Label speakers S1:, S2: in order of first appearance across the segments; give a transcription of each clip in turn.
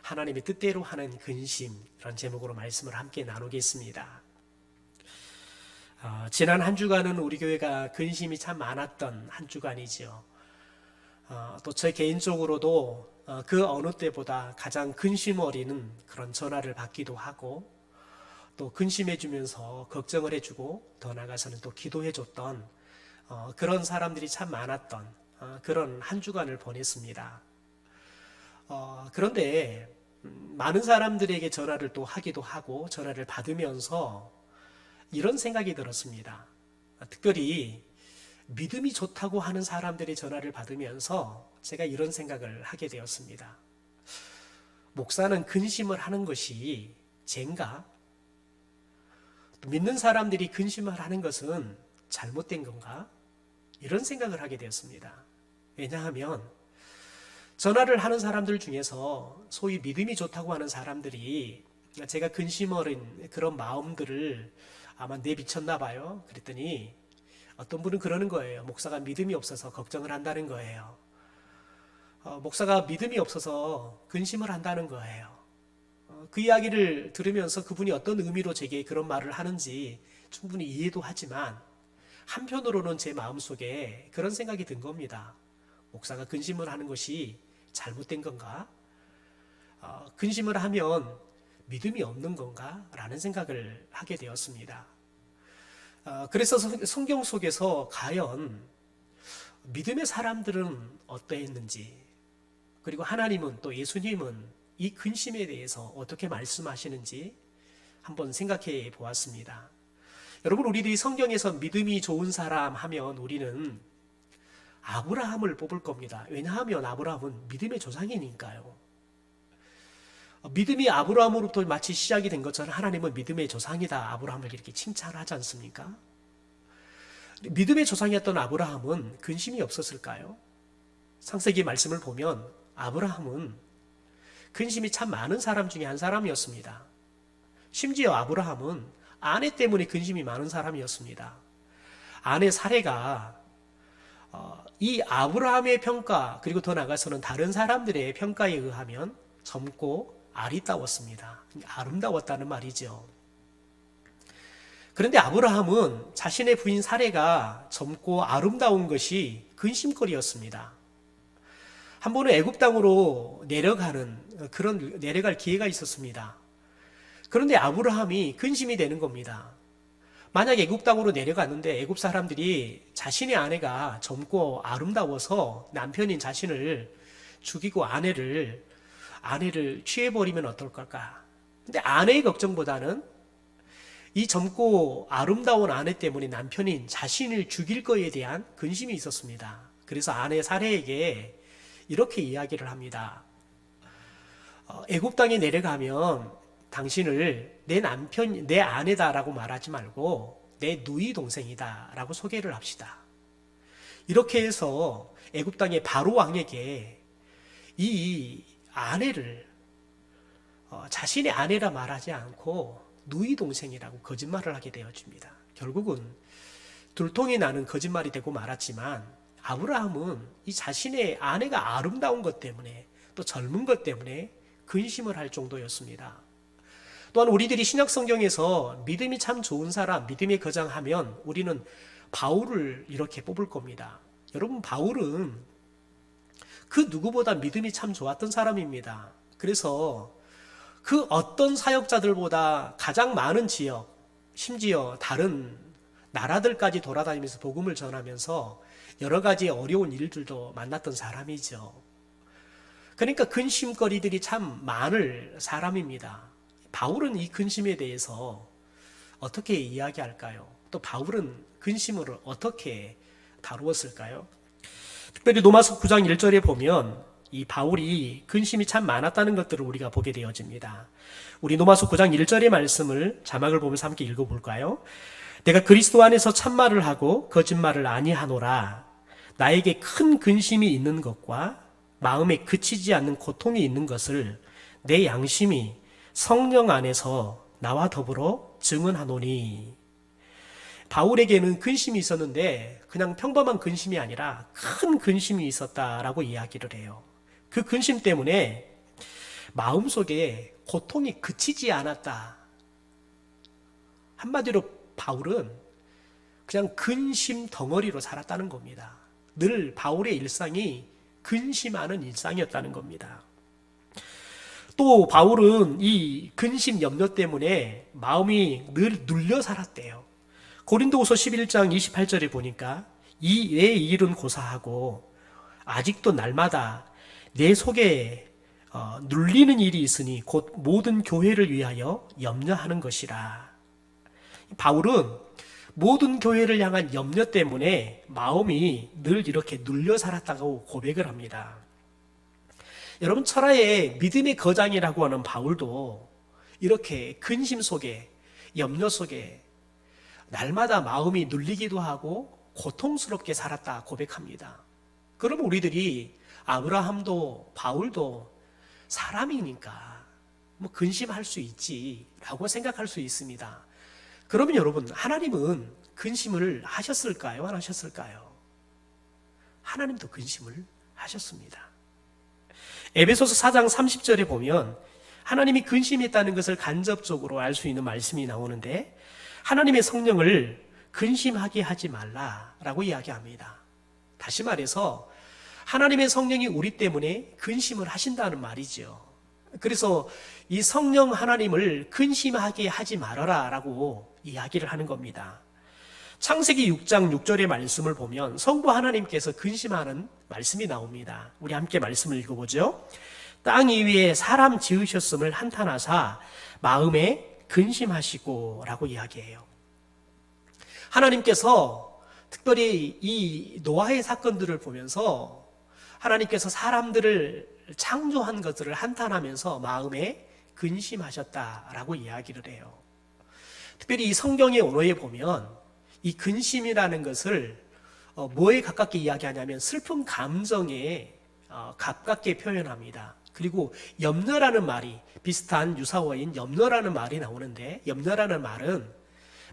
S1: 하나님의 뜻대로 하는 근심, 이런 제목으로 말씀을 함께 나누겠습니다. 지난 한 주간은 우리 교회가 근심이 참 많았던 한 주간이지요. 또 저 개인적으로도 그 어느 때보다 가장 근심 어리는 그런 전화를 받기도 하고, 또 근심해주면서 걱정을 해주고, 더 나아가서는 또 기도해줬던 그런 사람들이 참 많았던 그런 한 주간을 보냈습니다. 그런데 많은 사람들에게 전화를 또 하기도 하고 전화를 받으면서 이런 생각이 들었습니다. 특별히 믿음이 좋다고 하는 사람들의 전화를 받으면서 제가 이런 생각을 하게 되었습니다. 목사는 근심을 하는 것이 죄인가? 믿는 사람들이 근심을 하는 것은 잘못된 건가? 이런 생각을 하게 되었습니다. 왜냐하면 전화를 하는 사람들 중에서 소위 믿음이 좋다고 하는 사람들이 제가 근심 어린 그런 마음들을 아마 내비쳤나 봐요. 그랬더니 어떤 분은 그러는 거예요. 목사가 믿음이 없어서 걱정을 한다는 거예요. 목사가 믿음이 없어서 근심을 한다는 거예요. 그 이야기를 들으면서 그분이 어떤 의미로 제게 그런 말을 하는지 충분히 이해도 하지만, 한편으로는 제 마음속에 그런 생각이 든 겁니다. 목사가 근심을 하는 것이 잘못된 건가? 근심을 하면 믿음이 없는 건가? 라는 생각을 하게 되었습니다. 그래서 성경 속에서 과연 믿음의 사람들은 어떠했는지, 그리고 하나님은 또 예수님은 이 근심에 대해서 어떻게 말씀하시는지 한번 생각해 보았습니다. 여러분, 우리들이 성경에서 믿음이 좋은 사람 하면 우리는 아브라함을 뽑을 겁니다. 왜냐하면 아브라함은 믿음의 조상이니까요. 믿음이 아브라함으로부터 마치 시작이 된 것처럼 하나님은 믿음의 조상이다, 아브라함을 이렇게 칭찬하지 않습니까? 믿음의 조상이었던 아브라함은 근심이 없었을까요? 창세기 말씀을 보면 아브라함은 근심이 참 많은 사람 중에 한 사람이었습니다. 심지어 아브라함은 아내 때문에 근심이 많은 사람이었습니다. 아내 사레가 이 아브라함의 평가, 그리고 더 나아가서는 다른 사람들의 평가에 의하면 젊고 아리따웠습니다. 아름다웠다는 말이죠. 그런데 아브라함은 자신의 부인 사레가 젊고 아름다운 것이 근심거리였습니다. 한 번은 애굽 땅으로 내려갈 기회가 있었습니다. 그런데 아브라함이 근심이 되는 겁니다. 만약 애굽 땅으로 내려갔는데 애굽 사람들이 자신의 아내가 젊고 아름다워서 남편인 자신을 죽이고 아내를 취해버리면 어떨 걸까? 근데 아내의 걱정보다는 이 젊고 아름다운 아내 때문에 남편인 자신을 죽일 거에 대한 근심이 있었습니다. 그래서 아내 사레에게 이렇게 이야기를 합니다. 애굽 땅에 내려가면 당신을 내 아내다라고 말하지 말고 내 누이 동생이다라고 소개를 합시다. 이렇게 해서 애굽 땅의 바로 왕에게 이 아내를 자신의 아내라 말하지 않고 누이 동생이라고 거짓말을 하게 되어집니다. 결국은 들통이 나는 거짓말이 되고 말았지만, 아브라함은 이 자신의 아내가 아름다운 것 때문에 또 젊은 것 때문에 근심을 할 정도였습니다. 또한 우리들이 신약 성경에서 믿음이 참 좋은 사람, 믿음의 거장하면 우리는 바울을 이렇게 뽑을 겁니다. 여러분, 바울은 그 누구보다 믿음이 참 좋았던 사람입니다. 그래서 그 어떤 사역자들보다 가장 많은 지역, 심지어 다른 나라들까지 돌아다니면서 복음을 전하면서 여러 가지 어려운 일들도 만났던 사람이죠. 그러니까 근심거리들이 참 많을 사람입니다. 바울은 이 근심에 대해서 어떻게 이야기할까요? 또 바울은 근심을 어떻게 다루었을까요? 특별히 로마서 9장 1절에 보면 이 바울이 근심이 참 많았다는 것들을 우리가 보게 되어집니다. 우리 로마서 9장 1절의 말씀을 자막을 보면서 함께 읽어볼까요? 내가 그리스도 안에서 참말을 하고 거짓말을 아니하노라. 나에게 큰 근심이 있는 것과 마음에 그치지 않는 고통이 있는 것을 내 양심이 성령 안에서 나와 더불어 증언하노니. 바울에게는 근심이 있었는데 그냥 평범한 근심이 아니라 큰 근심이 있었다라고 이야기를 해요. 그 근심 때문에 마음속에 고통이 그치지 않았다. 한마디로 바울은 그냥 근심 덩어리로 살았다는 겁니다. 늘 바울의 일상이 근심하는 일상이었다는 겁니다. 또 바울은 이 근심 염려 때문에 마음이 늘 눌려 살았대요. 고린도후서 11장 28절에 보니까 이 외의 일은 고사하고 아직도 날마다 내 속에 눌리는 일이 있으니 곧 모든 교회를 위하여 염려하는 것이라. 바울은 모든 교회를 향한 염려 때문에 마음이 늘 이렇게 눌려 살았다고 고백을 합니다. 여러분, 철학의 믿음의 거장이라고 하는 바울도 이렇게 근심 속에, 염려 속에 날마다 마음이 눌리기도 하고 고통스럽게 살았다 고백합니다. 그럼 우리들이 아브라함도 바울도 사람이니까 뭐 근심할 수 있지라고 생각할 수 있습니다. 그러면 여러분, 하나님은 근심을 하셨을까요? 안 하셨을까요? 하나님도 근심을 하셨습니다. 에베소서 4장 30절에 보면 하나님이 근심했다는 것을 간접적으로 알 수 있는 말씀이 나오는데, 하나님의 성령을 근심하게 하지 말라라고 이야기합니다. 다시 말해서 하나님의 성령이 우리 때문에 근심을 하신다는 말이죠. 그래서 이 성령 하나님을 근심하게 하지 말아라 라고 이야기를 하는 겁니다. 창세기 6장 6절의 말씀을 보면 성부 하나님께서 근심하는 말씀이 나옵니다. 우리 함께 말씀을 읽어보죠. 땅 위에 사람 지으셨음을 한탄하사 마음에 근심하시고 라고 이야기해요. 하나님께서 특별히 이 노아의 사건들을 보면서 하나님께서 사람들을 창조한 것들을 한탄하면서 마음에 근심하셨다라고 이야기를 해요. 특별히 이 성경의 언어에 보면 이 근심이라는 것을 뭐에 가깝게 이야기하냐면 슬픈 감정에 가깝게 표현합니다. 그리고 염려라는 말이 비슷한 유사어인 염려라는 말이 나오는데, 염려라는 말은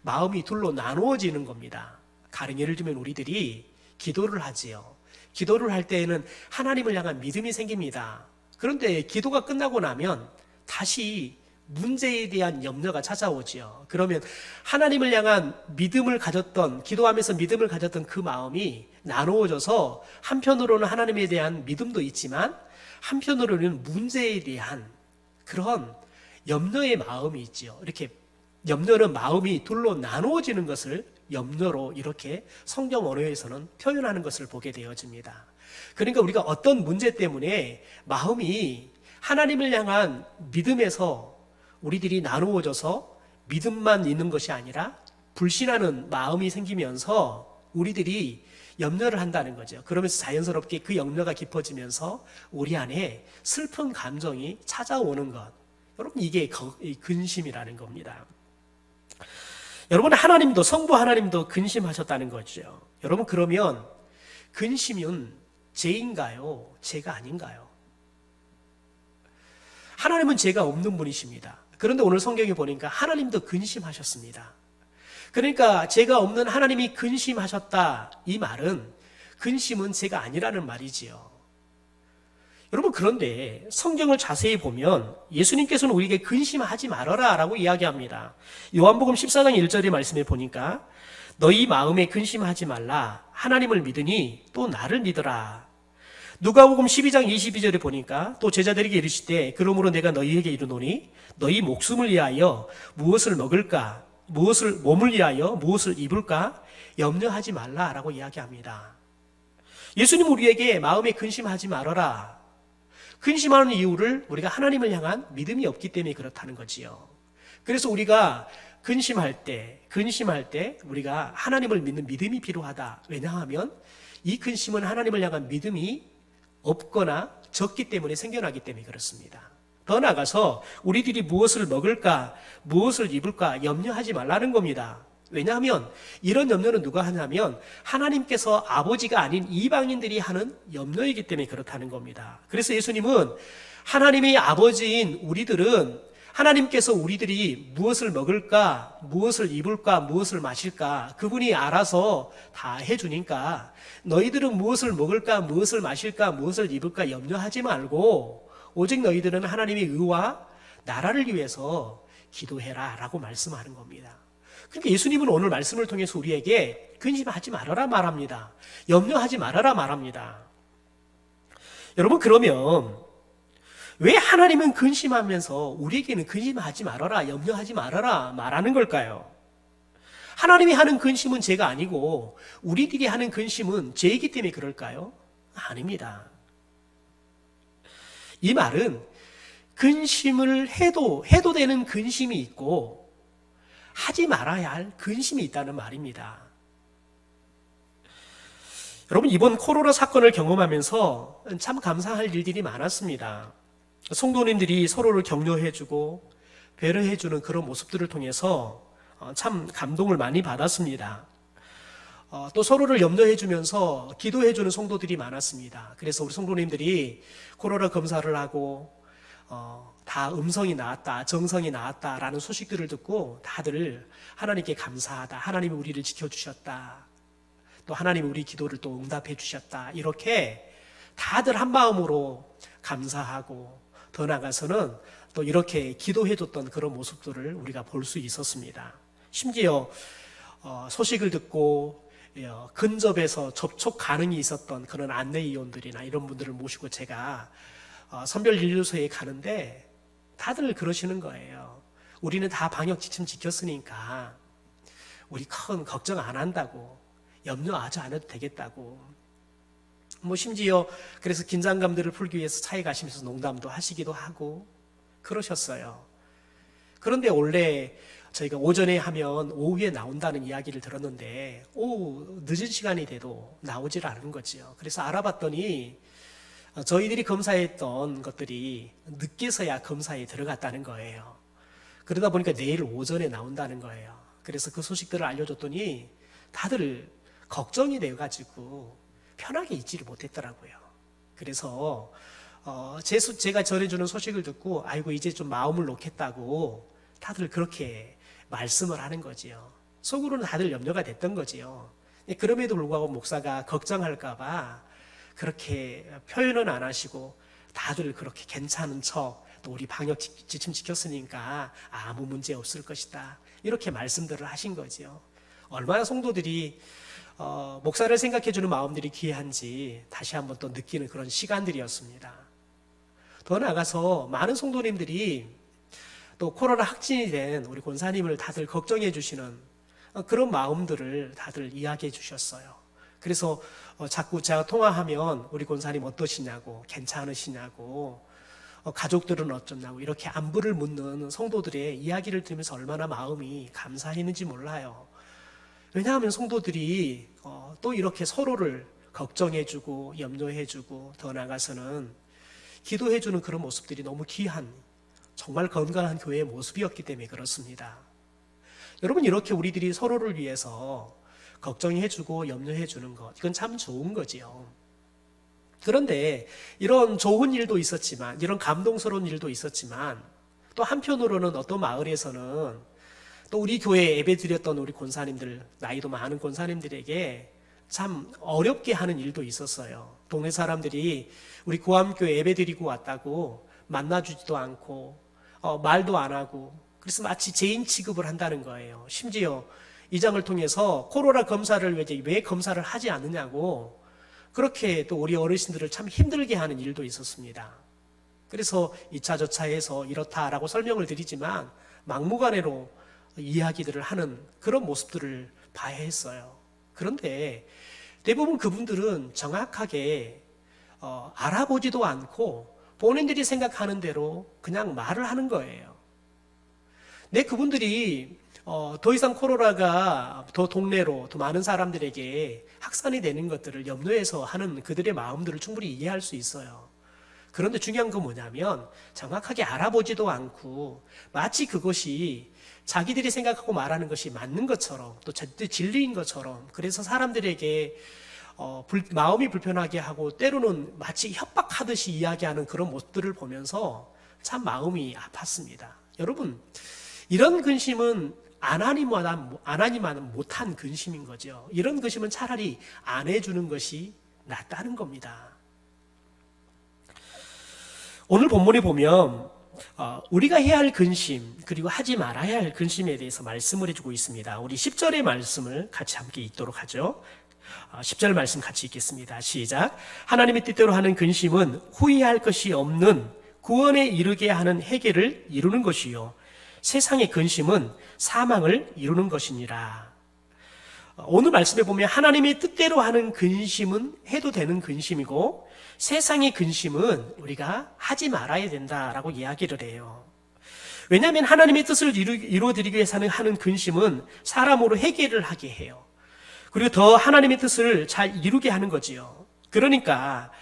S1: 마음이 둘로 나누어지는 겁니다. 가령 예를 들면 우리들이 기도를 하지요. 기도를 할 때에는 하나님을 향한 믿음이 생깁니다. 그런데 기도가 끝나고 나면 다시 문제에 대한 염려가 찾아오지요. 그러면 하나님을 향한 믿음을 가졌던, 기도하면서 믿음을 가졌던 그 마음이 나누어져서 한편으로는 하나님에 대한 믿음도 있지만 한편으로는 문제에 대한 그런 염려의 마음이 있지요. 이렇게 염려는 마음이 둘로 나누어지는 것을 염려로 이렇게 성경 언어에서는 표현하는 것을 보게 되어집니다. 그러니까 우리가 어떤 문제 때문에 마음이 하나님을 향한 믿음에서 우리들이 나누어져서 믿음만 있는 것이 아니라 불신하는 마음이 생기면서 우리들이 염려를 한다는 거죠. 그러면서 자연스럽게 그 염려가 깊어지면서 우리 안에 슬픈 감정이 찾아오는 것. 여러분, 이게 근심이라는 겁니다. 여러분, 하나님도, 성부 하나님도 근심하셨다는 거죠. 여러분, 그러면 근심은 죄인가요? 죄가 아닌가요? 하나님은 죄가 없는 분이십니다. 그런데 오늘 성경에 보니까 하나님도 근심하셨습니다. 그러니까 죄가 없는 하나님이 근심하셨다, 이 말은 근심은 죄가 아니라는 말이지요. 여러분, 그런데 성경을 자세히 보면 예수님께서는 우리에게 근심하지 말아라 라고 이야기합니다. 요한복음 14장 1절의 말씀에 보니까 너희 마음에 근심하지 말라, 하나님을 믿으니 또 나를 믿어라. 누가복음 12장 22절에 보니까 또 제자들에게 이르시되 그러므로 내가 너희에게 이르노니 너희 목숨을 위하여 무엇을 먹을까, 무엇을 몸을 위하여 무엇을 입을까 염려하지 말라라고 이야기합니다. 예수님 우리에게 마음에 근심하지 말아라. 근심하는 이유를 우리가 하나님을 향한 믿음이 없기 때문에 그렇다는 거지요. 그래서 우리가 근심할 때 우리가 하나님을 믿는 믿음이 필요하다. 왜냐하면 이 근심은 하나님을 향한 믿음이 없거나 적기 때문에 생겨나기 때문에 그렇습니다. 더 나아가서 우리들이 무엇을 먹을까, 무엇을 입을까 염려하지 말라는 겁니다. 왜냐하면 이런 염려는 누가 하냐면 하나님께서 아버지가 아닌 이방인들이 하는 염려이기 때문에 그렇다는 겁니다. 그래서 예수님은 하나님의 아버지인 우리들은 하나님께서 우리들이 무엇을 먹을까, 무엇을 입을까, 무엇을 마실까 그분이 알아서 다 해주니까 너희들은 무엇을 먹을까, 무엇을 마실까, 무엇을 입을까 염려하지 말고 오직 너희들은 하나님의 의와 나라를 위해서 기도해라 라고 말씀하는 겁니다. 그러니까 예수님은 오늘 말씀을 통해서 우리에게 근심하지 말아라 말합니다. 염려하지 말아라 말합니다. 여러분, 그러면 왜 하나님은 근심하면서 우리에게는 근심하지 말아라, 염려하지 말아라 말하는 걸까요? 하나님이 하는 근심은 죄가 아니고 우리들이 하는 근심은 죄이기 때문에 그럴까요? 아닙니다. 이 말은 근심을 해도 되는 근심이 있고 하지 말아야 할 근심이 있다는 말입니다. 여러분, 이번 코로나 사건을 경험하면서 참 감사할 일들이 많았습니다. 성도님들이 서로를 격려해주고 배려해주는 그런 모습들을 통해서 참 감동을 많이 받았습니다. 또 서로를 염려해주면서 기도해주는 성도들이 많았습니다. 그래서 우리 성도님들이 코로나 검사를 하고 다 음성이 나왔다, 정성이 나왔다라는 소식들을 듣고 다들 하나님께 감사하다, 하나님이 우리를 지켜주셨다, 또 하나님이 우리 기도를 또 응답해 주셨다, 이렇게 다들 한 마음으로 감사하고 더 나아가서는 또 이렇게 기도해줬던 그런 모습들을 우리가 볼 수 있었습니다. 심지어 소식을 듣고 근접해서 접촉 가능이 있었던 그런 안내위원들이나 이런 분들을 모시고 제가 선별진료소에 가는데 다들 그러시는 거예요. 우리는 다 방역 지침 지켰으니까 우리 큰 걱정 안 한다고, 염려하지 않아도 되겠다고. 심지어 그래서 긴장감들을 풀기 위해서 차에 가시면서 농담도 하시기도 하고 그러셨어요. 그런데 원래 저희가 오전에 하면 오후에 나온다는 이야기를 들었는데 오후 늦은 시간이 돼도 나오질 않은 거죠. 그래서 알아봤더니 저희들이 검사했던 것들이 늦게서야 검사에 들어갔다는 거예요. 그러다 보니까 내일 오전에 나온다는 거예요. 그래서 그 소식들을 알려줬더니 다들 걱정이 돼가지고 편하게 있지를 못했더라고요. 그래서 제가 전해주는 소식을 듣고 아이고 이제 좀 마음을 놓겠다고 다들 그렇게 말씀을 하는 거지요. 속으로는 다들 염려가 됐던 거지요. 그럼에도 불구하고 목사가 걱정할까봐 그렇게 표현은 안 하시고 다들 그렇게 괜찮은 척, 또 우리 방역 지침 지켰으니까 아무 문제 없을 것이다, 이렇게 말씀들을 하신 거지요. 얼마나 성도들이 목사를 생각해주는 마음들이 귀한지 다시 한번 또 느끼는 그런 시간들이었습니다. 더 나아가서 많은 성도님들이 또 코로나 확진이 된 우리 권사님을 다들 걱정해 주시는 그런 마음들을 다들 이야기해 주셨어요. 그래서 자꾸 제가 통화하면 우리 권사님 어떠시냐고, 괜찮으시냐고, 가족들은 어쩌냐고 이렇게 안부를 묻는 성도들의 이야기를 들으면서 얼마나 마음이 감사했는지 몰라요. 왜냐하면 성도들이 또 이렇게 서로를 걱정해주고 염려해주고 더 나아가서는 기도해주는 그런 모습들이 너무 귀한, 정말 건강한 교회의 모습이었기 때문에 그렇습니다. 여러분, 이렇게 우리들이 서로를 위해서 걱정해주고 염려해주는 것, 이건 참 좋은 거지요. 그런데 이런 좋은 일도 있었지만, 이런 감동스러운 일도 있었지만, 또 한편으로는 어떤 마을에서는 또 우리 교회에 예배드렸던 우리 권사님들, 나이도 많은 권사님들에게 참 어렵게 하는 일도 있었어요. 동네 사람들이 우리 고암교회 예배드리고 왔다고 만나주지도 않고 말도 안 하고, 그래서 마치 죄인 취급을 한다는 거예요. 심지어 이장을 통해서 코로나 검사를 왜 검사를 하지 않느냐고 그렇게 또 우리 어르신들을 참 힘들게 하는 일도 있었습니다. 그래서 2차 저차해서 이렇다라고 설명을 드리지만 막무가내로 이야기들을 하는 그런 모습들을 봐야 했어요. 그런데 대부분 그분들은 정확하게 알아보지도 않고 본인들이 생각하는 대로 그냥 말을 하는 거예요. 그분들이 더 이상 코로나가 더 동네로 더 많은 사람들에게 확산이 되는 것들을 염려해서 하는 그들의 마음들을 충분히 이해할 수 있어요. 그런데 중요한 건 뭐냐면 정확하게 알아보지도 않고 마치 그것이 자기들이 생각하고 말하는 것이 맞는 것처럼 또 진리인 것처럼, 그래서 사람들에게 마음이 불편하게 하고 때로는 마치 협박하듯이 이야기하는 그런 모습들을 보면서 참 마음이 아팠습니다. 여러분, 이런 근심은 안 하니만 못한 근심인 거죠. 이런 근심은 차라리 안 해주는 것이 낫다는 겁니다. 오늘 본문에 보면 우리가 해야 할 근심 그리고 하지 말아야 할 근심에 대해서 말씀을 해주고 있습니다. 우리 10절의 말씀을 같이 함께 읽도록 하죠. 10절 말씀 같이 읽겠습니다. 시작. 하나님의 뜻대로 하는 근심은 후회할 것이 없는 구원에 이르게 하는 회개를 이루는 것이요 세상의 근심은 사망을 이루는 것이니라. 오늘 말씀에 보면 하나님의 뜻대로 하는 근심은 해도 되는 근심이고 세상의 근심은 우리가 하지 말아야 된다라고 이야기를 해요. 왜냐하면 하나님의 뜻을 이루어드리기 위해서 하는 근심은 사람으로 회개를 하게 해요. 그리고 더 하나님의 뜻을 잘 이루게 하는 거지요. 그러니까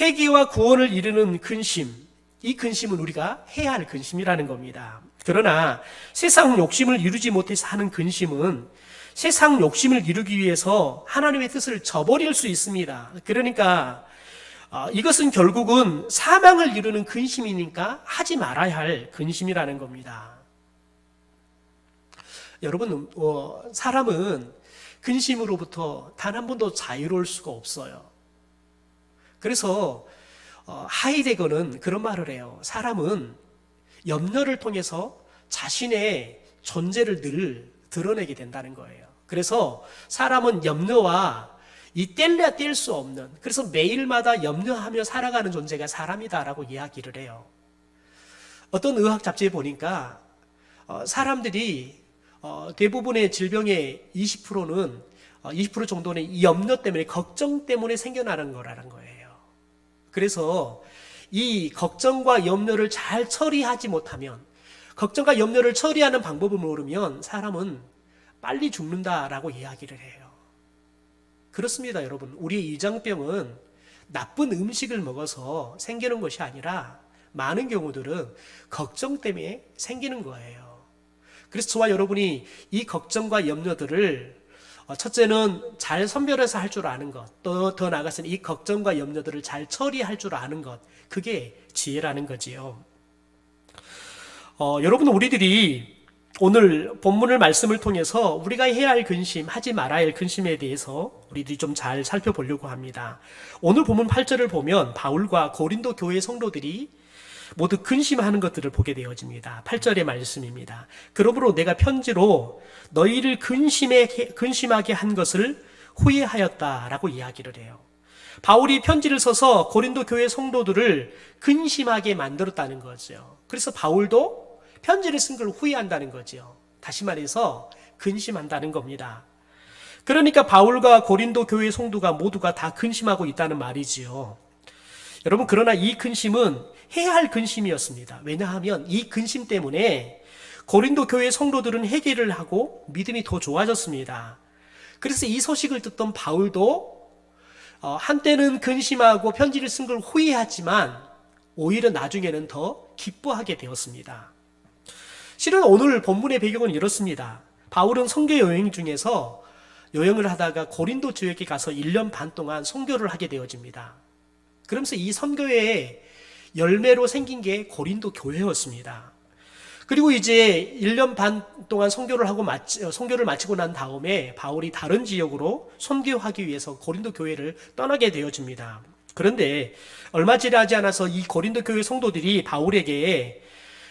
S1: 회개와 구원을 이루는 근심, 이 근심은 우리가 해야 할 근심이라는 겁니다. 그러나 세상 욕심을 이루지 못해서 하는 근심은 세상 욕심을 이루기 위해서 하나님의 뜻을 저버릴 수 있습니다. 그러니까 이것은 결국은 사망을 이루는 근심이니까 하지 말아야 할 근심이라는 겁니다. 여러분, 사람은 근심으로부터 단 한 번도 자유로울 수가 없어요. 그래서 하이데거는 그런 말을 해요. 사람은 염려를 통해서 자신의 존재를 늘 드러내게 된다는 거예요. 그래서 사람은 염려와 이 뗄래야 뗄 수 없는, 그래서 매일마다 염려하며 살아가는 존재가 사람이다라고 이야기를 해요. 어떤 의학 잡지에 보니까 사람들이 대부분의 질병의 20% 정도는 이 염려 때문에, 걱정 때문에 생겨나는 거라는 거예요. 그래서 이 걱정과 염려를 잘 처리하지 못하면, 걱정과 염려를 처리하는 방법을 모르면 사람은 빨리 죽는다라고 이야기를 해요. 그렇습니다, 여러분. 우리의 이장병은 나쁜 음식을 먹어서 생기는 것이 아니라 많은 경우들은 걱정 때문에 생기는 거예요. 그래서 저와 여러분이 이 걱정과 염려들을 첫째는 잘 선별해서 할 줄 아는 것, 또 더 나아가서는 이 걱정과 염려들을 잘 처리할 줄 아는 것, 그게 지혜라는 거지요. 여러분, 우리들이 오늘 본문을 말씀을 통해서 우리가 해야 할 근심, 하지 말아야 할 근심에 대해서 우리들이 좀 잘 살펴보려고 합니다. 오늘 본문 8절을 보면 바울과 고린도 교회 성도들이 모두 근심하는 것들을 보게 되어집니다. 8절의 말씀입니다. 그러므로 내가 편지로 너희를 근심하게 한 것을 후회하였다라고 이야기를 해요. 바울이 편지를 써서 고린도 교회 성도들을 근심하게 만들었다는 거죠. 그래서 바울도 편지를 쓴 걸 후회한다는 거죠. 다시 말해서 근심한다는 겁니다. 그러니까 바울과 고린도 교회 성도가 모두가 다 근심하고 있다는 말이지요. 여러분, 그러나 이 근심은 해야 할 근심이었습니다. 왜냐하면 이 근심 때문에 고린도 교회 성도들은 회개를 하고 믿음이 더 좋아졌습니다. 그래서 이 소식을 듣던 바울도 한때는 근심하고 편지를 쓴 걸 후회하지만 오히려 나중에는 더 기뻐하게 되었습니다. 실은 오늘 본문의 배경은 이렇습니다. 바울은 선교 여행 중에서 여행을 하다가 고린도 지역에 가서 1년 반 동안 선교를 하게 되어집니다. 그러면서 이 선교의 열매로 생긴 게 고린도 교회였습니다. 그리고 이제 1년 반 동안 선교를 마치고 난 다음에 바울이 다른 지역으로 선교하기 위해서 고린도 교회를 떠나게 되어집니다. 그런데 얼마 지나지 않아서 이 고린도 교회 성도들이 바울에게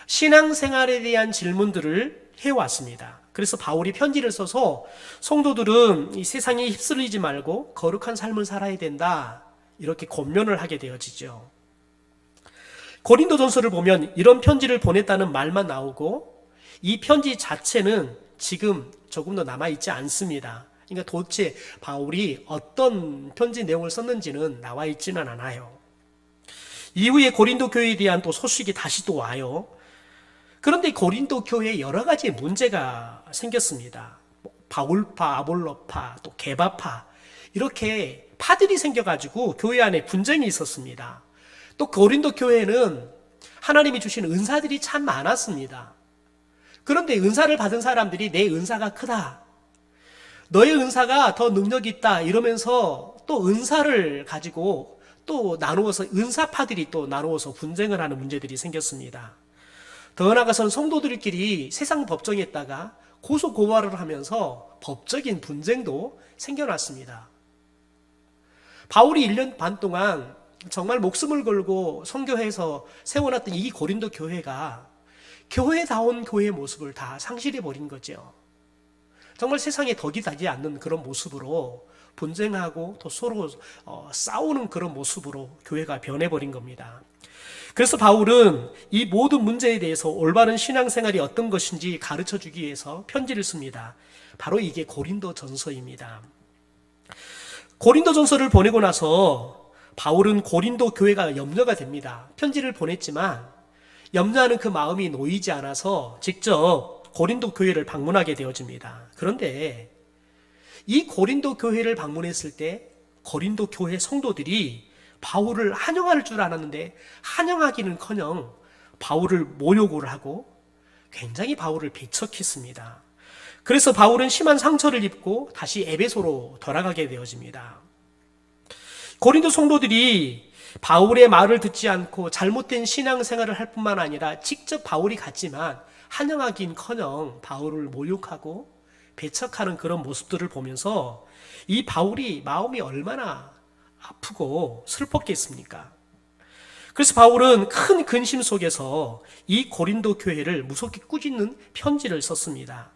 S1: 신앙생활에 대한 질문들을 해왔습니다. 그래서 바울이 편지를 써서 성도들은 이 세상에 휩쓸리지 말고 거룩한 삶을 살아야 된다, 이렇게 권면을 하게 되어지죠. 고린도전서를 보면 이런 편지를 보냈다는 말만 나오고 이 편지 자체는 지금 조금 더 남아있지 않습니다. 그러니까 도대체 바울이 어떤 편지 내용을 썼는지는 나와 있지는 않아요. 이후에 고린도 교회에 대한 또 소식이 다시 또 와요. 그런데 고린도 교회에 여러 가지 문제가 생겼습니다. 바울파, 아볼로파, 또 게바파, 이렇게 파들이 생겨가지고 교회 안에 분쟁이 있었습니다. 또 고린도 교회는 하나님이 주신 은사들이 참 많았습니다. 그런데 은사를 받은 사람들이 내 은사가 크다, 너의 은사가 더 능력이 있다, 이러면서 또 은사를 가지고 또 나누어서, 은사파들이 또 나누어서 분쟁을 하는 문제들이 생겼습니다. 더 나아가서는 성도들끼리 세상 법정에다가 고소고발을 하면서 법적인 분쟁도 생겨났습니다. 바울이 1년 반 동안 정말 목숨을 걸고 선교해서 세워놨던 이 고린도 교회가 교회다운 교회의 모습을 다 상실해 버린 거죠. 정말 세상에 덕이 나지 않는 그런 모습으로 분쟁하고 또 서로 싸우는 그런 모습으로 교회가 변해버린 겁니다. 그래서 바울은 이 모든 문제에 대해서 올바른 신앙생활이 어떤 것인지 가르쳐 주기 위해서 편지를 씁니다. 바로 이게 고린도 전서입니다. 고린도 전서를 보내고 나서 바울은 고린도 교회가 염려가 됩니다. 편지를 보냈지만 염려하는 그 마음이 놓이지 않아서 직접 고린도 교회를 방문하게 되어집니다. 그런데 이 고린도 교회를 방문했을 때 고린도 교회 성도들이 바울을 환영할 줄 알았는데 환영하기는커녕 바울을 모욕을 하고 굉장히 바울을 배척했습니다. 그래서 바울은 심한 상처를 입고 다시 에베소로 돌아가게 되어집니다. 고린도 성도들이 바울의 말을 듣지 않고 잘못된 신앙생활을 할 뿐만 아니라 직접 바울이 갔지만 환영하긴커녕 바울을 모욕하고 배척하는 그런 모습들을 보면서 이 바울이 마음이 얼마나 아프고 슬펐겠습니까? 그래서 바울은 큰 근심 속에서 이 고린도 교회를 무섭게 꾸짖는 편지를 썼습니다.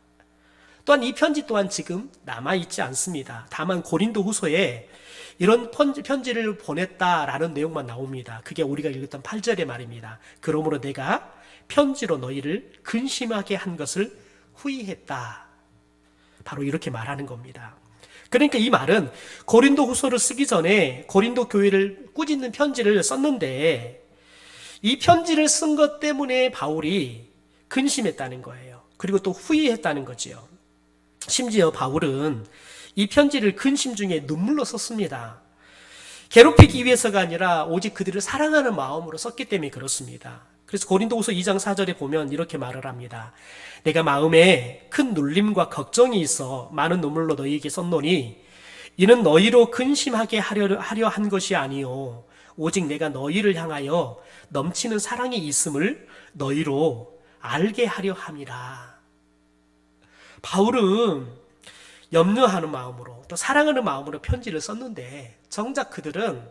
S1: 또한 이 편지 또한 지금 남아있지 않습니다. 다만 고린도 후서에 이런 편지를 보냈다라는 내용만 나옵니다. 그게 우리가 읽었던 8절의 말입니다. 그러므로 내가 편지로 너희를 근심하게 한 것을 후회했다. 바로 이렇게 말하는 겁니다. 그러니까 이 말은 고린도 후서를 쓰기 전에 고린도 교회를 꾸짖는 편지를 썼는데 이 편지를 쓴 것 때문에 바울이 근심했다는 거예요. 그리고 또 후회했다는 거지요. 심지어 바울은 이 편지를 근심 중에 눈물로 썼습니다. 괴롭히기 위해서가 아니라 오직 그들을 사랑하는 마음으로 썼기 때문에 그렇습니다. 그래서 고린도후서 2장 4절에 보면 이렇게 말을 합니다. 내가 마음에 큰 눌림과 걱정이 있어 많은 눈물로 너희에게 썼노니 이는 너희로 근심하게 하려 한 것이 아니요 오직 내가 너희를 향하여 넘치는 사랑이 있음을 너희로 알게 하려 함이라. 바울은 염려하는 마음으로 또 사랑하는 마음으로 편지를 썼는데 정작 그들은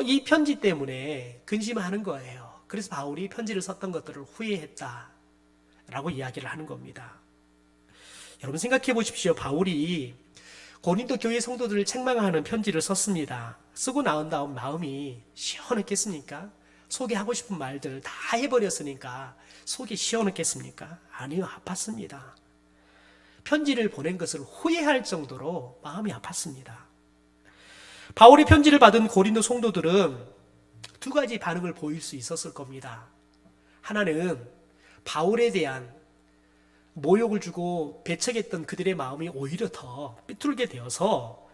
S1: 이 편지 때문에 근심하는 거예요. 그래서 바울이 편지를 썼던 것들을 후회했다라고 이야기를 하는 겁니다. 여러분 생각해 보십시오. 바울이 고린도 교회 성도들을 책망하는 편지를 썼습니다. 쓰고 나온 다음 마음이 시원했겠습니까? 속에 하고 싶은 말들 다 해버렸으니까 속이 시원했겠습니까? 아니요, 아팠습니다. 편지를 보낸 것을 후회할 정도로 마음이 아팠습니다. 바울의 편지를 받은 고린도 성도들은 두 가지 반응을 보일 수 있었을 겁니다. 하나는 바울에 대한 모욕을 주고 배척했던 그들의 마음이 오히려 더 삐뚤게 되어서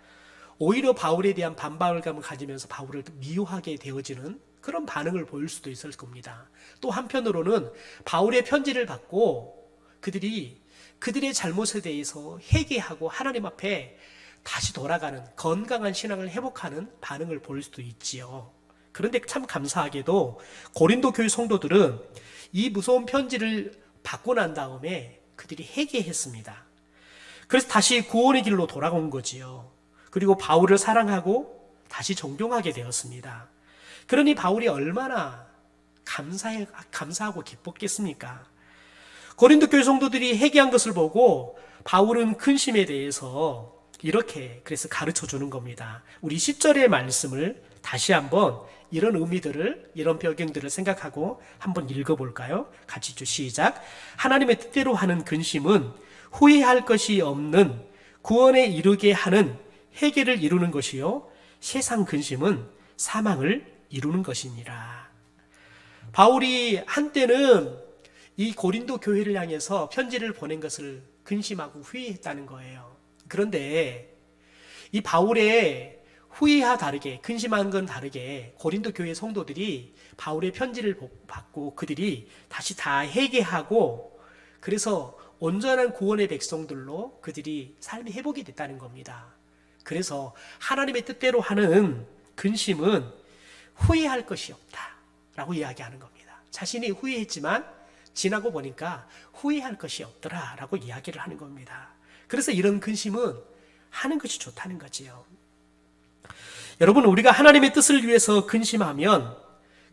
S1: 오히려 바울에 대한 반발감을 가지면서 바울을 미워하게 되어지는 그런 반응을 보일 수도 있을 겁니다. 또 한편으로는 바울의 편지를 받고 그들이 그들의 잘못에 대해서 회개하고 하나님 앞에 다시 돌아가는 건강한 신앙을 회복하는 반응을 보일 수도 있지요. 그런데 참 감사하게도 고린도 교회 성도들은 이 무서운 편지를 받고 난 다음에 그들이 회개했습니다. 그래서 다시 구원의 길로 돌아온 거지요. 그리고 바울을 사랑하고 다시 존경하게 되었습니다. 그러니 바울이 얼마나 감사하고 기뻤겠습니까? 고린도 교회 성도들이 회개한 것을 보고 바울은 근심에 대해서 이렇게 그래서 가르쳐 주는 겁니다. 우리 10절의 말씀을 다시 한번 이런 의미들을, 이런 배경들을 생각하고 한번 읽어볼까요? 같이 시작. 하나님의 뜻대로 하는 근심은 후회할 것이 없는 구원에 이르게 하는 회개를 이루는 것이요 세상 근심은 사망을 이루는 것이니라. 바울이 한때는 이 고린도 교회를 향해서 편지를 보낸 것을 근심하고 후회했다는 거예요. 그런데 이 바울의 후회와 다르게, 근심한 건 다르게 고린도 교회 성도들이 바울의 편지를 받고 그들이 다시 다 회개하고 그래서 온전한 구원의 백성들로 그들이 삶이 회복이 됐다는 겁니다. 그래서 하나님의 뜻대로 하는 근심은 후회할 것이 없다라고 이야기하는 겁니다. 자신이 후회했지만 지나고 보니까 후회할 것이 없더라라고 이야기를 하는 겁니다. 그래서 이런 근심은 하는 것이 좋다는 거지요. 여러분, 우리가 하나님의 뜻을 위해서 근심하면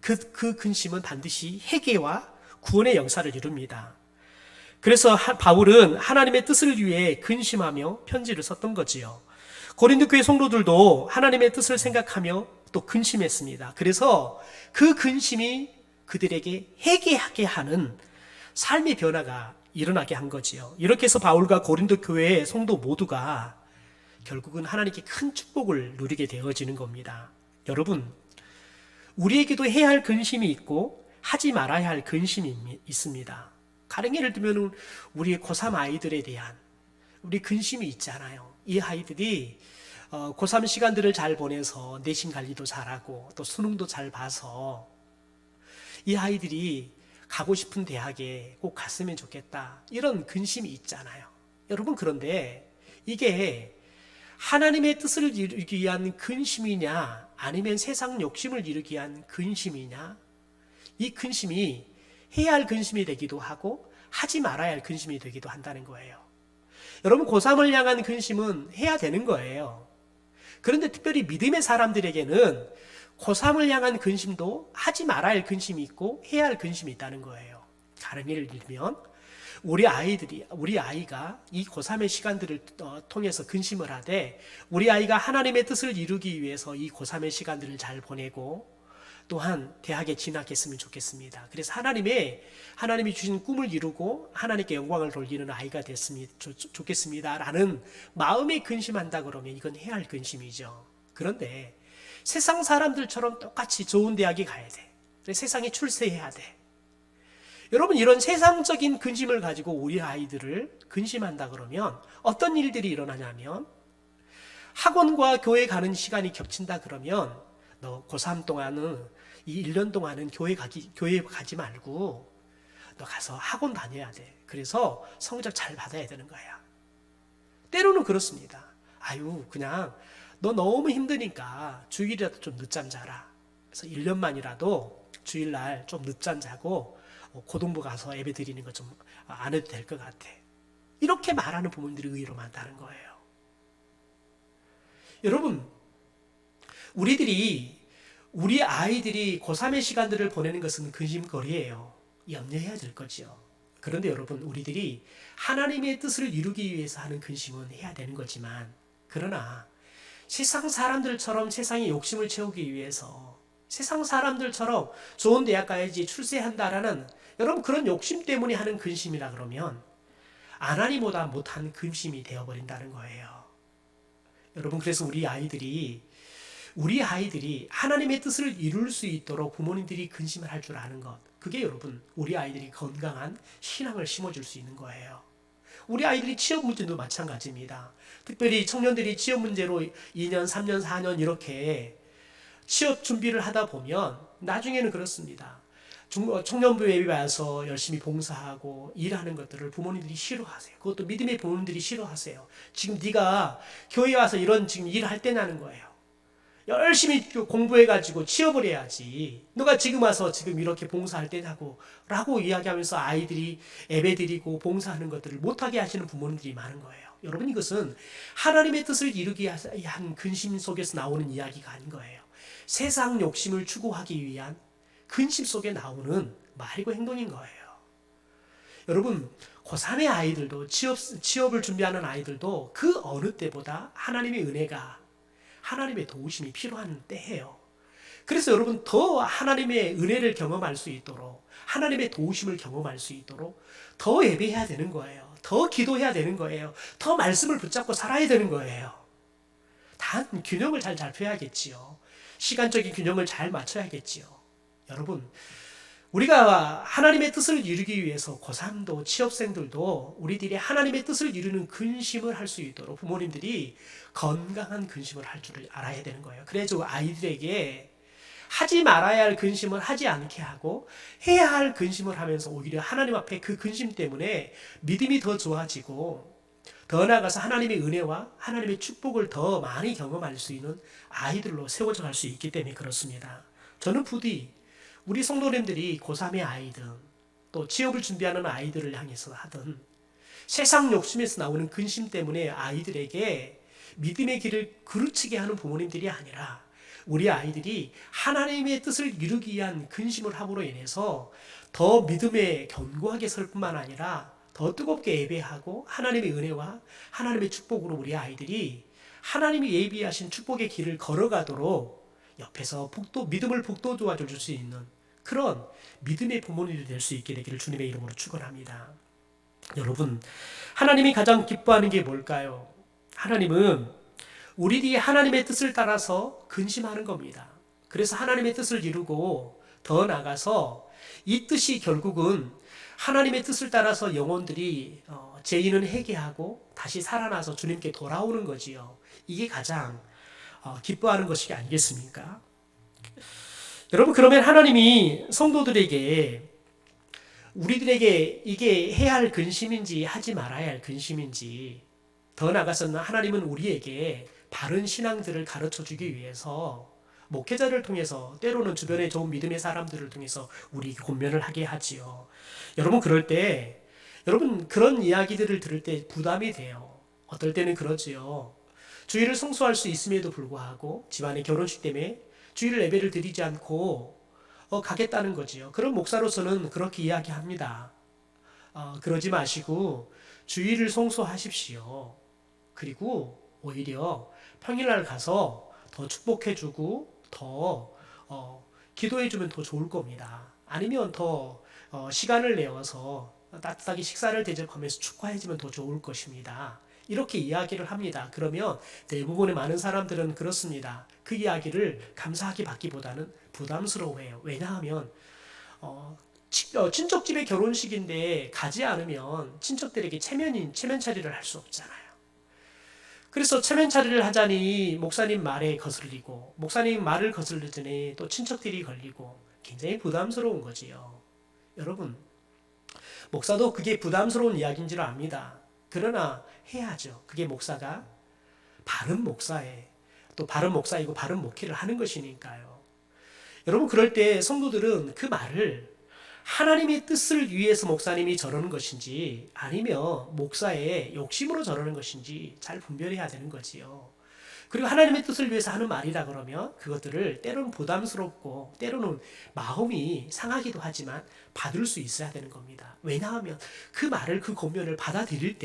S1: 그 근심은 반드시 회개와 구원의 영사를 이룹니다. 그래서 바울은 하나님의 뜻을 위해 근심하며 편지를 썼던 거지요. 고린도 교회 성도들도 하나님의 뜻을 생각하며 또 근심했습니다. 그래서 그 근심이 그들에게 회개하게 하는 삶의 변화가 일어나게 한 거지요. 이렇게 해서 바울과 고린도 교회의 성도 모두가 결국은 하나님께 큰 축복을 누리게 되어지는 겁니다. 여러분, 우리에게도 해야 할 근심이 있고 하지 말아야 할 근심이 있습니다. 가령 예를 들면 우리의 고3 아이들에 대한 우리 근심이 있잖아요. 이 아이들이 고3 시간들을 잘 보내서 내신 관리도 잘하고 또 수능도 잘 봐서 이 아이들이 가고 싶은 대학에 꼭 갔으면 좋겠다. 이런 근심이 있잖아요. 여러분, 그런데 이게 하나님의 뜻을 이루기 위한 근심이냐 아니면 세상 욕심을 이루기 위한 근심이냐, 이 근심이 해야 할 근심이 되기도 하고 하지 말아야 할 근심이 되기도 한다는 거예요. 여러분, 고3을 향한 근심은 해야 되는 거예요. 그런데 특별히 믿음의 사람들에게는 고3을 향한 근심도 하지 말아야 할 근심이 있고 해야 할 근심이 있다는 거예요. 다른 예를 들면 우리 아이가 이 고3의 시간들을 통해서 근심을 하되 우리 아이가 하나님의 뜻을 이루기 위해서 이 고3의 시간들을 잘 보내고 또한 대학에 진학했으면 좋겠습니다. 그래서 하나님이 주신 꿈을 이루고 하나님께 영광을 돌리는 아이가 됐으면 좋겠습니다. 라는 마음에 근심한다 그러면 이건 해야 할 근심이죠. 그런데 세상 사람들처럼 똑같이 좋은 대학에 가야 돼. 세상에 출세해야 돼. 여러분, 이런 세상적인 근심을 가지고 우리 아이들을 근심한다 그러면 어떤 일들이 일어나냐면 학원과 교회 가는 시간이 겹친다 그러면 너 고3 동안은 이 1년 동안은 교회 가지 말고 너 가서 학원 다녀야 돼. 그래서 성적 잘 받아야 되는 거야. 때로는 그렇습니다. 그냥 너 너무 힘드니까 주일이라도 좀 늦잠 자라. 그래서 1년만이라도 주일날 좀 늦잠 자고 고등부 가서 예배 드리는 거 좀 안 해도 될 것 같아. 이렇게 말하는 부모님들이 의외로 많다는 거예요. 여러분, 우리 아이들이 고3의 시간들을 보내는 것은 근심거리예요. 염려해야 될 거죠. 그런데 여러분, 우리들이 하나님의 뜻을 이루기 위해서 하는 근심은 해야 되는 거지만, 그러나 세상 사람들처럼 세상의 욕심을 채우기 위해서 세상 사람들처럼 좋은 대학 가야지 출세한다라는 여러분 그런 욕심 때문에 하는 근심이라 그러면 하나님보다 못한 근심이 되어버린다는 거예요. 여러분, 그래서 우리 아이들이 하나님의 뜻을 이룰 수 있도록 부모님들이 근심을 할 줄 아는 것, 그게 여러분 우리 아이들이 건강한 신앙을 심어줄 수 있는 거예요. 우리 아이들이 취업 문제도 마찬가지입니다. 특별히 청년들이 취업 문제로 2년, 3년, 4년 이렇게 취업 준비를 하다 보면 나중에는 그렇습니다. 청년부에 와서 열심히 봉사하고 일하는 것들을 부모님들이 싫어하세요. 그것도 믿음의 부모님들이 싫어하세요. 지금 네가 교회에 와서 이런 지금 일을 할 때냐는 거예요. 열심히 공부해가지고 취업을 해야지. 너가 지금 와서 지금 이렇게 봉사할 때냐고 라고 이야기하면서 아이들이 예배드리고 봉사하는 것들을 못하게 하시는 부모님들이 많은 거예요. 여러분, 이것은 하나님의 뜻을 이루기 위한 근심 속에서 나오는 이야기가 아닌 거예요. 세상 욕심을 추구하기 위한 근심 속에 나오는 말이고 행동인 거예요. 여러분, 고3의 아이들도 취업을 준비하는 아이들도 그 어느 때보다 하나님의 은혜가, 하나님의 도우심이 필요한 때예요. 그래서 여러분, 더 하나님의 은혜를 경험할 수 있도록, 하나님의 도우심을 경험할 수 있도록 더 예배해야 되는 거예요. 더 기도해야 되는 거예요. 더 말씀을 붙잡고 살아야 되는 거예요. 단 균형을 잘 잡혀야겠지요. 시간적인 균형을 잘 맞춰야겠지요. 여러분, 우리가 하나님의 뜻을 이루기 위해서 고3도 취업생들도 우리들이 하나님의 뜻을 이루는 근심을 할 수 있도록 부모님들이 건강한 근심을 할 줄을 알아야 되는 거예요. 그래서 아이들에게 하지 말아야 할 근심을 하지 않게 하고 해야 할 근심을 하면서 오히려 하나님 앞에 그 근심 때문에 믿음이 더 좋아지고 더 나아가서 하나님의 은혜와 하나님의 축복을 더 많이 경험할 수 있는 아이들로 세워져 갈 수 있기 때문에 그렇습니다. 저는 부디 우리 성도님들이 고3의 아이든 또 취업을 준비하는 아이들을 향해서 하든 세상 욕심에서 나오는 근심 때문에 아이들에게 믿음의 길을 그르치게 하는 부모님들이 아니라 우리 아이들이 하나님의 뜻을 이루기 위한 근심을 함으로 인해서 더 믿음에 견고하게 설 뿐만 아니라 더 뜨겁게 예배하고 하나님의 은혜와 하나님의 축복으로 우리 아이들이 하나님이 예비하신 축복의 길을 걸어가도록 옆에서 믿음을 북돋워 줄 수 있는 그런 믿음의 부모님이 될 수 있게 되기를 주님의 이름으로 축원합니다. 여러분, 하나님이 가장 기뻐하는 게 뭘까요? 하나님은 우리들이 하나님의 뜻을 따라서 근심하는 겁니다. 그래서 하나님의 뜻을 이루고 더 나아가서 이 뜻이 결국은 하나님의 뜻을 따라서 영혼들이 죄인은 회개하고 다시 살아나서 주님께 돌아오는 거지요. 이게 가장 기뻐하는 것이 아니겠습니까? 여러분, 그러면 하나님이 성도들에게 우리들에게 이게 해야 할 근심인지 하지 말아야 할 근심인지 더 나아가서는 하나님은 우리에게 바른 신앙들을 가르쳐 주기 위해서 목회자를 통해서 때로는 주변에 좋은 믿음의 사람들을 통해서 우리에게 권면을 하게 하지요. 여러분, 그럴 때 여러분 그런 이야기들을 들을 때 부담이 돼요. 어떨 때는 그러지요. 주일을 성수할 수 있음에도 불구하고 집안의 결혼식 때문에 주일 예배를 드리지 않고 가겠다는 거지요. 그런 목사로서는 그렇게 이야기합니다. 그러지 마시고 주일을 성수하십시오. 그리고 오히려 평일날 가서 더 축복해주고 더 기도해주면 더 좋을 겁니다. 아니면 더 시간을 내어서 따뜻하게 식사를 대접하면서 축하해주면 더 좋을 것입니다. 이렇게 이야기를 합니다. 그러면 대부분의 많은 사람들은 그렇습니다. 그 이야기를 감사하게 받기보다는 부담스러워해요. 왜냐하면 친척집의 결혼식인데 가지 않으면 친척들에게 체면 차리를 할 수 없잖아요. 그래서 체면 차리를 하자니 목사님 말에 거슬리고 목사님 말을 거슬리더니 또 친척들이 걸리고 굉장히 부담스러운 거지요. 여러분, 목사도 그게 부담스러운 이야기인 줄 압니다. 그러나 해야죠. 그게 목사가 바른 목사에 또 바른 목사이고 바른 목회를 하는 것이니까요. 여러분, 그럴 때 성도들은 그 말을 하나님의 뜻을 위해서 목사님이 저러는 것인지 아니면 목사의 욕심으로 저러는 것인지 잘 분별해야 되는 거지요. 그리고 하나님의 뜻을 위해서 하는 말이라 그러면 그것들을 때로는 부담스럽고 때로는 마음이 상하기도 하지만 받을 수 있어야 되는 겁니다. 왜냐하면 그 말을 그 권면을 받아들일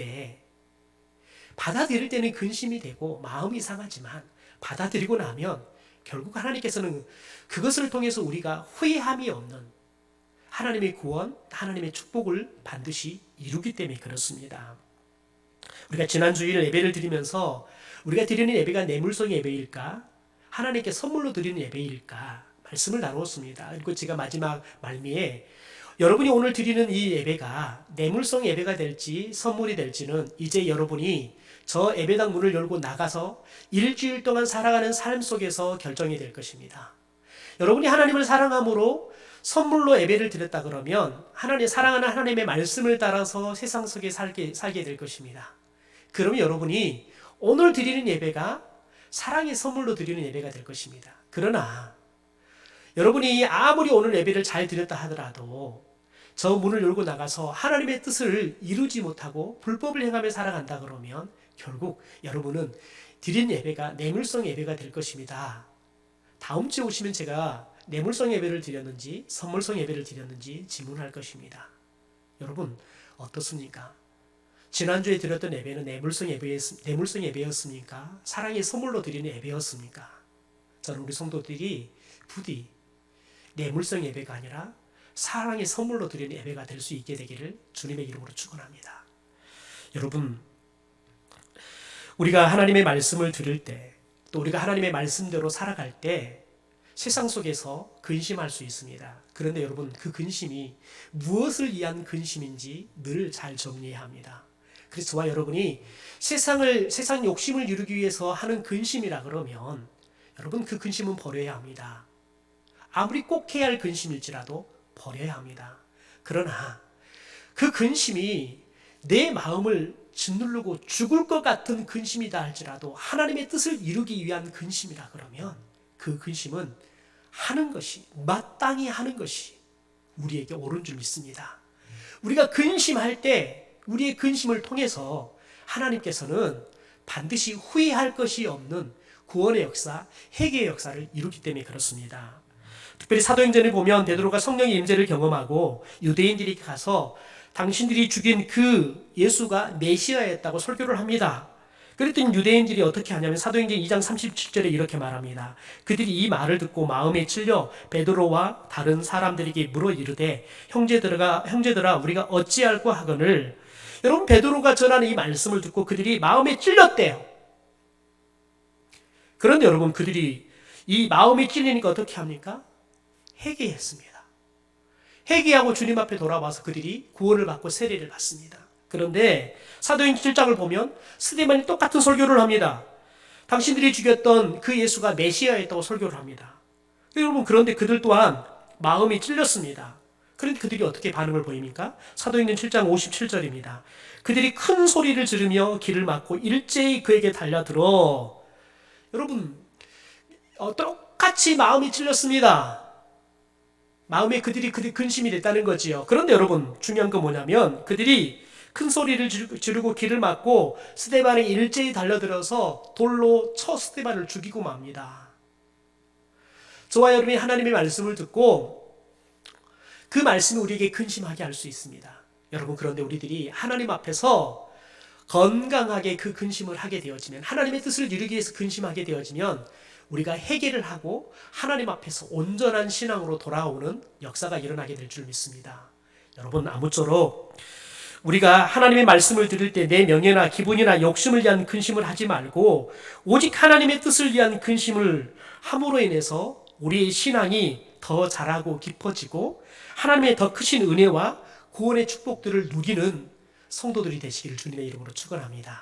S1: 때는 근심이 되고 마음이 상하지만 받아들이고 나면 결국 하나님께서는 그것을 통해서 우리가 후회함이 없는 하나님의 구원, 하나님의 축복을 반드시 이루기 때문에 그렇습니다. 우리가 지난 주일 예배를 드리면서 우리가 드리는 예배가 뇌물성 예배일까? 하나님께 선물로 드리는 예배일까? 말씀을 나누었습니다. 그리고 제가 마지막 말미에 여러분이 오늘 드리는 이 예배가 뇌물성 예배가 될지 선물이 될지는 이제 여러분이 저 예배당 문을 열고 나가서 일주일 동안 살아가는 삶 속에서 결정이 될 것입니다. 여러분이 하나님을 사랑함으로 선물로 예배를 드렸다 그러면 사랑하는 하나님의 말씀을 따라서 세상 속에 살게 될 것입니다. 그러면 여러분이 오늘 드리는 예배가 사랑의 선물로 드리는 예배가 될 것입니다. 그러나 여러분이 아무리 오늘 예배를 잘 드렸다 하더라도 저 문을 열고 나가서 하나님의 뜻을 이루지 못하고 불법을 행하며 살아간다 그러면 결국 여러분은 드린 예배가 뇌물성 예배가 될 것입니다. 다음 주에 오시면 제가 뇌물성 예배를 드렸는지 선물성 예배를 드렸는지 질문할 것입니다. 여러분 어떻습니까? 지난주에 드렸던 예배는 뇌물성 예배였습니까? 사랑의 선물로 드리는 예배였습니까? 저는 우리 성도들이 부디 뇌물성 예배가 아니라 사랑의 선물로 드리는 예배가 될 수 있게 되기를 주님의 이름으로 축원합니다. 여러분, 우리가 하나님의 말씀을 들을 때, 또 우리가 하나님의 말씀대로 살아갈 때 세상 속에서 근심할 수 있습니다. 그런데 여러분, 그 근심이 무엇을 위한 근심인지 늘 잘 정리해야 합니다. 그래서 저와 여러분이 세상 욕심을 이루기 위해서 하는 근심이라 그러면 여러분 그 근심은 버려야 합니다. 아무리 꼭 해야 할 근심일지라도 버려야 합니다. 그러나 그 근심이 내 마음을 짓누르고 죽을 것 같은 근심이다 할지라도 하나님의 뜻을 이루기 위한 근심이라 그러면 그 근심은 하는 것이, 마땅히 하는 것이 우리에게 옳은 줄 믿습니다. 우리가 근심할 때 우리의 근심을 통해서 하나님께서는 반드시 후회할 것이 없는 구원의 역사, 회개의 역사를 이루기 때문에 그렇습니다. 특별히 사도행전을 보면 베드로가 성령의 임재를 경험하고 유대인들이 가서 당신들이 죽인 그 예수가 메시아였다고 설교를 합니다. 그랬더니 유대인들이 어떻게 하냐면 사도행전 2장 37절에 이렇게 말합니다. 그들이 이 말을 듣고 마음에 찔려 베드로와 다른 사람들에게 물어 이르되 형제들아 우리가 어찌할꼬 하거늘. 여러분, 베드로가 전하는 이 말씀을 듣고 그들이 마음에 찔렸대요. 그런데 여러분, 그들이 이 마음에 찔리니까 어떻게 합니까? 회개했습니다. 회개하고 주님 앞에 돌아와서 그들이 구원을 받고 세례를 받습니다. 그런데 사도행전 7장을 보면 스데반이 똑같은 설교를 합니다. 당신들이 죽였던 그 예수가 메시아였다고 설교를 합니다. 여러분, 그런데 그들 또한 마음이 찔렸습니다. 그런데 그들이 어떻게 반응을 보입니까? 사도행전 7장 57절입니다. 그들이 큰 소리를 지르며 길을 막고 일제히 그에게 달려들어. 여러분, 똑같이 마음이 찔렸습니다. 마음에 그들이 근심이 됐다는 거지요. 그런데 여러분, 중요한 건 뭐냐면 그들이 큰 소리를 지르고 길을 막고 스데반에 일제히 달려들어서 돌로 쳐 스데반을 죽이고 맙니다. 저와 여러분이 하나님의 말씀을 듣고 그 말씀이 우리에게 근심하게 할 수 있습니다. 여러분, 그런데 우리들이 하나님 앞에서 건강하게 그 근심을 하게 되어지면, 하나님의 뜻을 이루기 위해서 근심하게 되어지면 우리가 회개를 하고 하나님 앞에서 온전한 신앙으로 돌아오는 역사가 일어나게 될 줄 믿습니다. 여러분, 아무쪼록 우리가 하나님의 말씀을 들을 때 내 명예나 기분이나 욕심을 위한 근심을 하지 말고 오직 하나님의 뜻을 위한 근심을 함으로 인해서 우리의 신앙이 더 자라고 깊어지고 하나님의 더 크신 은혜와 구원의 축복들을 누리는 성도들이 되시기를 주님의 이름으로 축원합니다.